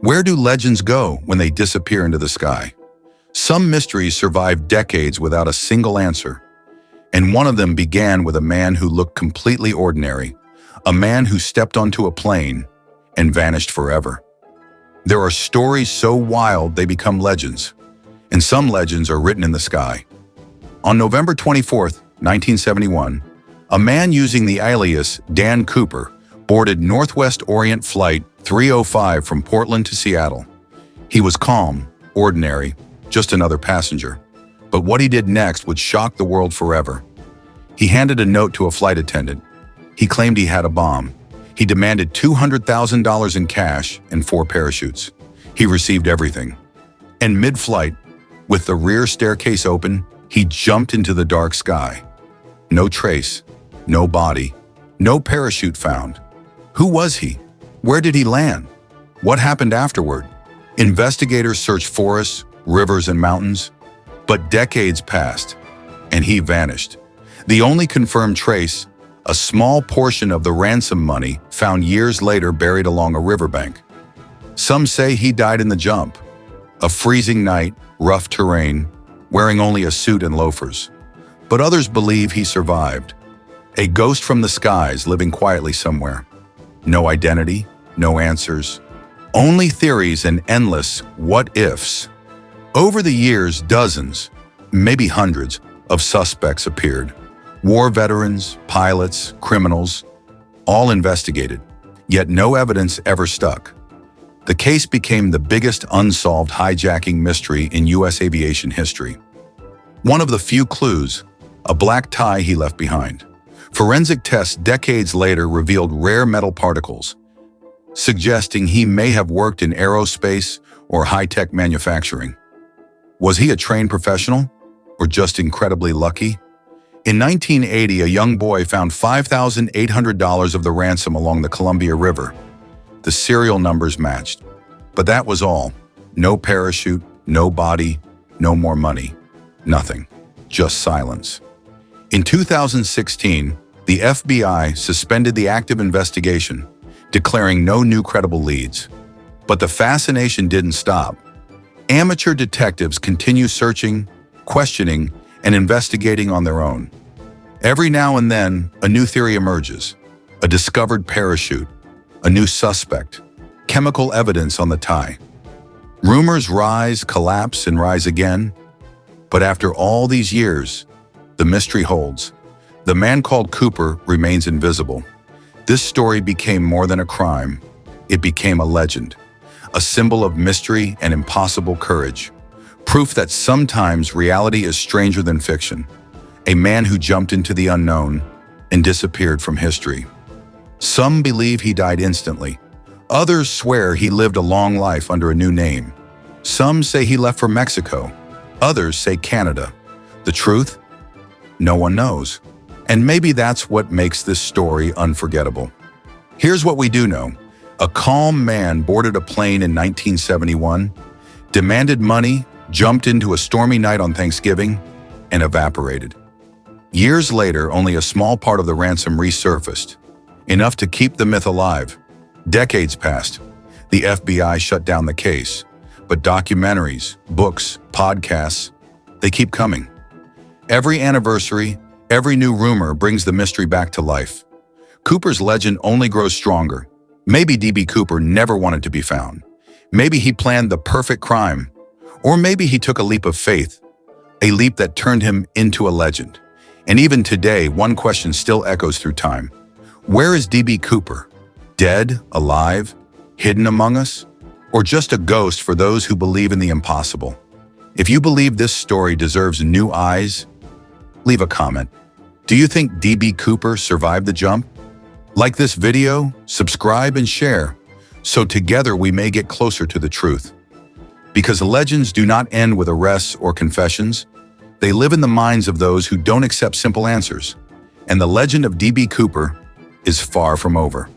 Where do legends go when they disappear into the sky? Some mysteries survive decades without a single answer, and one of them began with a man who looked completely ordinary, a man who stepped onto a plane and vanished forever. There are stories so wild they become legends, and some legends are written in the sky. On November 24, 1971, a man using the alias Dan Cooper boarded Northwest Orient Flight 305 from Portland to Seattle. He was calm, ordinary, just another passenger. But what he did next would shock the world forever. He handed a note to a flight attendant. He claimed he had a bomb. He demanded $200,000 in cash and 4 parachutes. He received everything. And mid-flight, with the rear staircase open, he jumped into the dark sky. No trace, no body, no parachute found. Who was he? Where did he land? What happened afterward? Investigators searched forests, rivers, and mountains, but decades passed, and he vanished. The only confirmed trace, a small portion of the ransom money found years later buried along a riverbank. Some say he died in the jump. A freezing night, rough terrain, wearing only a suit and loafers. But others believe he survived. A ghost from the skies living quietly somewhere. No identity, no answers. Only theories and endless what-ifs. Over the years, dozens, maybe hundreds, of suspects appeared. War veterans, pilots, criminals, all investigated, yet no evidence ever stuck. The case became the biggest unsolved hijacking mystery in U.S. aviation history. One of the few clues, a black tie he left behind. Forensic tests decades later revealed rare metal particles, suggesting he may have worked in aerospace or high-tech manufacturing. Was he a trained professional or just incredibly lucky? In 1980, a young boy found $5,800 of the ransom along the Columbia River. The serial numbers matched, but that was all. No parachute, no body, no more money. Nothing. Just silence. In 2016, the FBI suspended the active investigation, declaring no new credible leads. But the fascination didn't stop. Amateur detectives continue searching, questioning, and investigating on their own. Every now and then, a new theory emerges. A discovered parachute, a new suspect, chemical evidence on the tie. Rumors rise, collapse, and rise again. But after all these years, the mystery holds. The man called Cooper remains invisible. This story became more than a crime. It became a legend, a symbol of mystery and impossible courage. Proof that sometimes reality is stranger than fiction. A man who jumped into the unknown and disappeared from history. Some believe he died instantly. Others swear he lived a long life under a new name. Some say he left for Mexico. Others say Canada. The truth? No one knows. And maybe that's what makes this story unforgettable. Here's what we do know. A calm man boarded a plane in 1971, demanded money, jumped into a stormy night on Thanksgiving, and evaporated. Years later, only a small part of the ransom resurfaced, enough to keep the myth alive. Decades passed. The FBI shut down the case, but documentaries, books, podcasts, they keep coming. Every anniversary, every new rumor brings the mystery back to life. Cooper's legend only grows stronger. Maybe D.B. Cooper never wanted to be found. Maybe he planned the perfect crime. Or maybe he took a leap of faith, a leap that turned him into a legend. And even today, one question still echoes through time. Where is D.B. Cooper? Dead, alive, hidden among us? Or just a ghost for those who believe in the impossible? If you believe this story deserves new eyes, leave a comment. Do you think D.B. Cooper survived the jump? Like this video, subscribe and share, so together we may get closer to the truth. Because legends do not end with arrests or confessions. They live in the minds of those who don't accept simple answers. And the legend of D.B. Cooper is far from over.